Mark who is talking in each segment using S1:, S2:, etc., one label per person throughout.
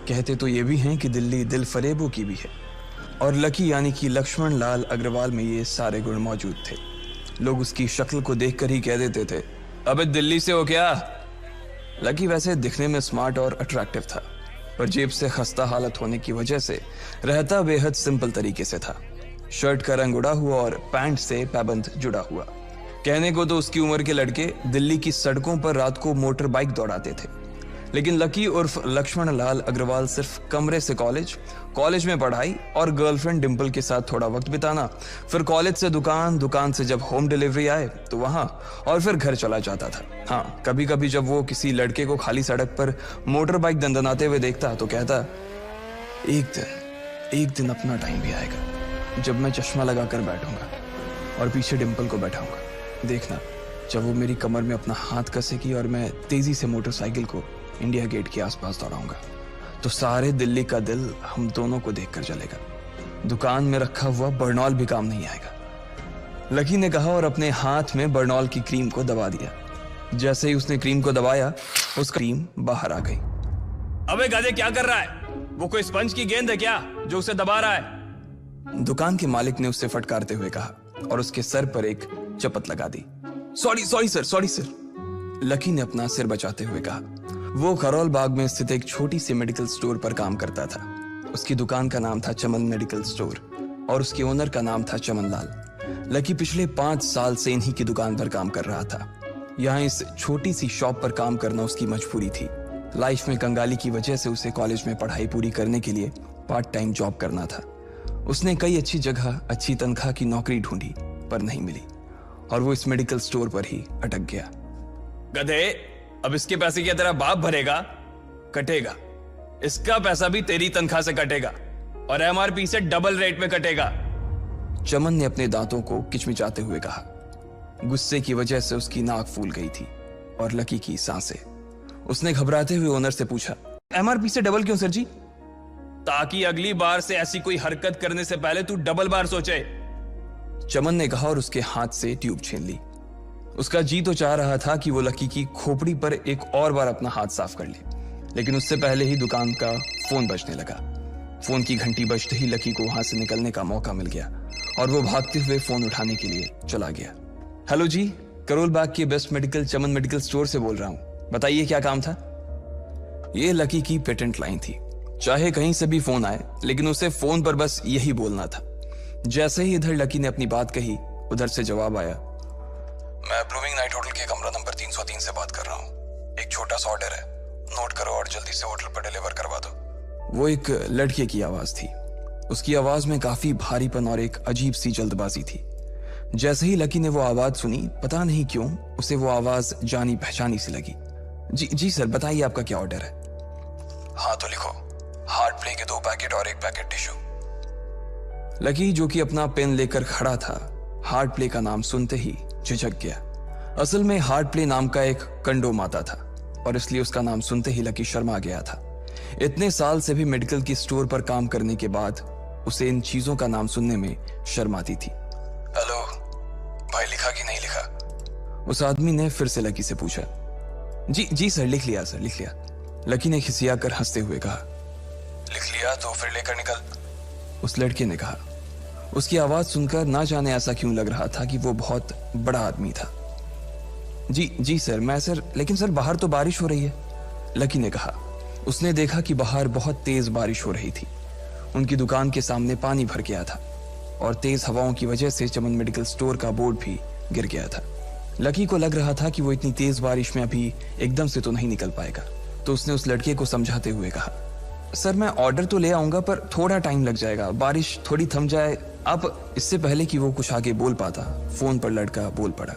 S1: कहते तो ये भी हैं कि दिल्ली दिल फरेबों की भी है, और लकी यानी कि लक्ष्मण लाल अग्रवाल में ये सारे गुण मौजूद थे। लोग उसकी शक्ल को देखकर ही कह देते थे, अबे दिल्ली से हो क्या? लकी वैसे दिखने में स्मार्ट और अट्रैक्टिव था, पर जेब से खस्ता हालत होने की वजह से रहता बेहद सिंपल तरीके से था। शर्ट का रंग उड़ा हुआ और पैंट से पैबंद जुड़ा हुआ। कहने को तो उसकी उम्र के लड़के दिल्ली की सड़कों पर रात को मोटर बाइक दौड़ाते थे, लेकिन लकी उर्फ लक्ष्मण लाल अग्रवाल सिर्फ कमरे से कॉलेज में पढ़ाई और गर्लफ्रेंड डिंपल के साथ थोड़ा वक्त बिताना, फिर कॉलेज से दुकान, दुकान से जब होम डिलीवरी आए तो वहां, और फिर घर चला जाता था। हाँ, कभी कभी जब वो किसी लड़के को खाली सड़क पर मोटर बाइक दंदनाते हुए देखता तो कहता, एक दिन अपना टाइम भी आएगा जब मैं चश्मा लगाकर बैठूंगा और पीछे डिंपल को बैठाऊंगा। देखना, जब वो मेरी कमर में अपना हाथ कसेगी और मैं तेजी से मोटरसाइकिल को इंडिया गेट के आसपास दौड़ाऊंगा, तो सारे दिल्ली का दिल हम दोनों को देखकर जलेगा। दुकान में रखा हुआ बर्नॉल भी काम नहीं आएगा। लकी ने कहा और अपने हाथ में बर्नॉल की क्रीम को दबा दिया। जैसे ही उसने क्रीम को दबाया, उसका क्रीम बाहर आ गई।
S2: अबे गधे, क्या कर रहा है? वो कोई स्पंज की गेंद है क्या जो उसे दबा रहा है?
S1: दुकान के मालिक ने उससे फटकारते हुए कहा और उसके सर पर एक चपत लगा दी। Sorry sir. लकी ने अपना सिर बचाते हुए कहा। वो खरोल बाग में स्थित एक छोटी सी मेडिकल स्टोर पर काम करता था। उसकी दुकान का नाम था चमन मेडिकल स्टोर और उसके ओनर का नाम था चमन लाल। लकी पिछले 5 साल से इन्हीं की दुकान पर काम कर रहा था। यहाँ इस छोटी सी शॉप पर काम करना उसकी मजबूरी थी। लाइफ में कंगाली की वजह से उसे कॉलेज में पढ़ाई पूरी करने के लिए पार्ट टाइम जॉब करना था। उसने कई अच्छी जगह अच्छी तनख्वाह की नौकरी ढूंढी पर नहीं मिली और वो इस मेडिकल स्टोर पर ही अटक गया।
S2: गधे, अब इसके पैसे क्या तेरा बाप भरेगा? कटेगा। इसका पैसा भी तेरी तनख्वाह से कटेगा और एमआरपी से डबल रेट में कटेगा।
S1: चमन ने अपने दांतों को किचमिचाते हुए कहा। गुस्से की वजह से उसकी नाक फूल गई थी और लकी की सांसें। उसने घबराते हुए ओनर से पूछा, एमआरपी से डबल क्यों सर जी?
S2: ताकि अगली बार से ऐसी कोई हरकत करने से पहले तू डबल बार सोचे।
S1: चमन ने कहा और उसके हाथ से ट्यूब छीन ली। उसका जी तो चाह रहा था कि वो लकी की खोपड़ी पर एक और बार अपना हाथ साफ कर ले, लेकिन उससे पहले ही दुकान का फोन बजने लगा। फोन की घंटी बजते ही लकी को वहां से निकलने का मौका मिल गया और वो भागते हुए फोन उठाने के लिए चला गया। हेलो जी, करोल बाग के बेस्ट मेडिकल चमन मेडिकल स्टोर से बोल रहा हूं, बताइए क्या काम था? ये लकी की पेटेंट लाइन थी। चाहे कहीं से भी फोन आए, लेकिन उसे फोन पर बस यही बोलना था। जैसे ही इधर लकी ने अपनी बात कही, उधर से जवाब आया, मैं ब्लूमिंग नाइट होटल के कमरा नंबर 303 से बात कर रहा हूँ। एक छोटा सा ऑर्डर है, नोट करो और जल्दी से होटल पर डिलीवर करवा दो। वो एक लड़के की आवाज थी। उसकी आवाज में काफी भारीपन और एक अजीब सी जल्दबाजी थी। जैसे ही लकी ने वो आवाज सुनी, पता नहीं क्यों उसे वो आवाज जानी पहचानी सी लगी। जी सर, बताइए आपका क्या ऑर्डर है? हाँ तो लिखो, हार्ट प्ले के 2 पैकेट और 1 पैकेट टिश्यू। लकी जो कि अपना पेन लेकर खड़ा था, हार्ट प्ले का नाम सुनते ही झिझक गया। असल में हार्ट प्ले नाम का एक कंडोम आता था और इसलिए उसका नाम सुनते ही लकी शर्मा गया था। इतने साल से भी मेडिकल की स्टोर पर काम करने के बाद उसे इन चीजों का नाम सुनने में शर्म आती थी। हेलो भाई, लिखा कि नहीं लिखा? उस आदमी ने फिर से लकी से पूछा। जी सर, लिख लिया सर, लिख लिया। लकी ने खिसियाकर हंसते हुए कहा। लिख लिया तो फिर लेकर निकल, उस लड़के ने कहा। उसकी आवाज सुनकर ना जाने ऐसा क्यों लग रहा था कि वो बहुत बड़ा आदमी था। जी सर, मैं सर, लेकिन सर बाहर तो बारिश हो रही है, लकी ने कहा। उसने देखा कि बाहर बहुत तेज बारिश हो रही थी। उनकी दुकान के सामने पानी भर गया था और तेज हवाओं की वजह से चमन मेडिकल स्टोर का बोर्ड भी गिर गया था। लकी को लग रहा था कि वो इतनी तेज बारिश में अभी एकदम से तो नहीं निकल पाएगा, तो उसने उस लड़के को समझाते हुए कहा, सर मैं ऑर्डर तो ले आऊंगा पर थोड़ा टाइम लग जाएगा, बारिश थोड़ी थम जाए। अब इससे पहले कि वो कुछ आगे बोल पाता, फोन पर लड़का बोल पड़ा।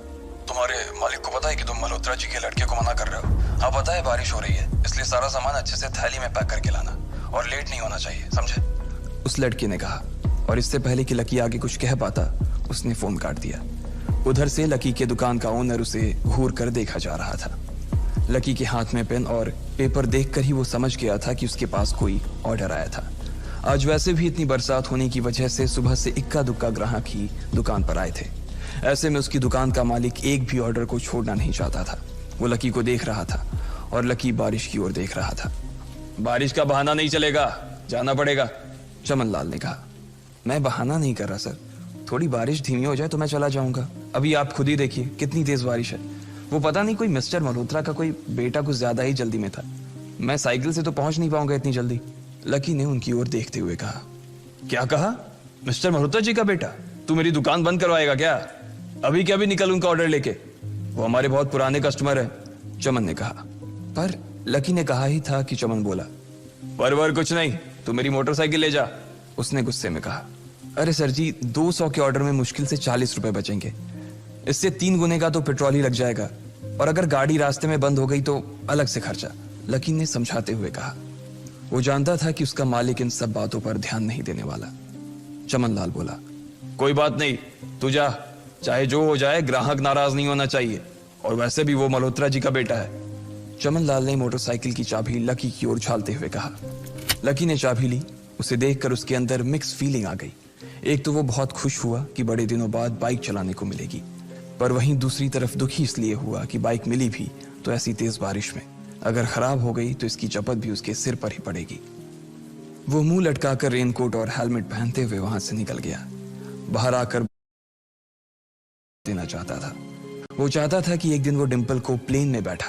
S1: तुम्हारे मालिक को पता है कि तुम मल्होत्रा जी के लड़के को मना कर रहे हो? हाँ पता है, बारिश हो रही है, इसलिए सारा सामान अच्छे से थैली में पैक करके लाना और लेट नहीं होना चाहिए, समझे? उस लड़के ने कहा और इससे पहले कि लकी आगे कुछ कह पाता, उसने फोन काट दिया। उधर से लकी के दुकान का ओनर उसे घूर कर देखा जा रहा था। लकी के हाथ में पेन और पेपर देखकर ही वो समझ गया था कि उसके पास कोई ऑर्डर आया था। आज वैसे भी इतनी बरसात होने की वजह से सुबह से इक्का दुक्का ग्राहक ही दुकान पर आए थे। ऐसे में उसकी दुकान का मालिक एक भी ऑर्डर को छोड़ना नहीं चाहता था। वो लकी को देख रहा था और लकी बारिश की ओर देख रहा था।
S2: बारिश का बहाना नहीं चलेगा, जाना पड़ेगा।
S1: चमन लाल ने कहा। मैं बहाना नहीं कर रहा सर, थोड़ी बारिश धीमी हो जाए तो मैं चला जाऊंगा। अभी आप खुद ही देखिए कितनी तेज बारिश है। वो पता नहीं कोई मिस्टर मल्होत्रा का कोई बेटा कुछ ज्यादा ही जल्दी में था, मैं साइकिल से तो पहुंच नहीं पाऊंगा इतनी जल्दी। लकी ने उनकी ओर देखते हुए कहा।
S2: क्या कहा? मिस्टर मल्होत्रा जी का बेटा? तू मेरी दुकान बंद करवाएगा क्या? अभी क्या भी निकल उनका ऑर्डर लेके, वो हमारे बहुत पुराने कस्टमर है।
S1: चमन ने कहा। पर लकी ने कहा ही था कि चमन बोला।
S2: पर कुछ नहीं, तू मेरी मोटरसाइकिल ले जा,
S1: उसने गुस्से में कहा। अरे सर जी, 200 के ऑर्डर में मुश्किल से 40 रुपए बचेंगे, इससे 3 गुने का तो पेट्रोल ही लग जाएगा, और अगर गाड़ी रास्ते में बंद हो गई तो अलग से खर्चा, लकी ने समझाते हुए कहा। वो जानता था कि उसका मालिक इन सब बातों पर ध्यान नहीं देने वाला। चमन लाल बोला।
S2: कोई बात नहीं, तू जा, चाहे जो हो जाए ग्राहक नाराज नहीं होना चाहिए, और वैसे भी वो मल्होत्रा जी का बेटा है।
S1: चमन लाल ने मोटरसाइकिल की चाबी लकी की ओर उछालते हुए कहा। लकी ने चाबी ली। उसे देखकर उसके अंदर मिक्स फीलिंग आ गई। एक तो वो बहुत खुश हुआ कि बड़े दिनों बाद बाइक चलाने को मिलेगी, पर वहीं दूसरी तरफ दुखी इसलिए हुआ कि बाइक मिली भी तो ऐसी तेज बारिश में, अगर खराब हो गई तो इसकी चपत भी उसके सिर पर ही पड़ेगी। वो मुंह लटकाकर रेनकोट और हेलमेट पहनते हुए वहां से निकल गया। बाहर आकर देना चाहता था। वो चाहता था कि एक दिन वो डिंपल को प्लेन में बैठाए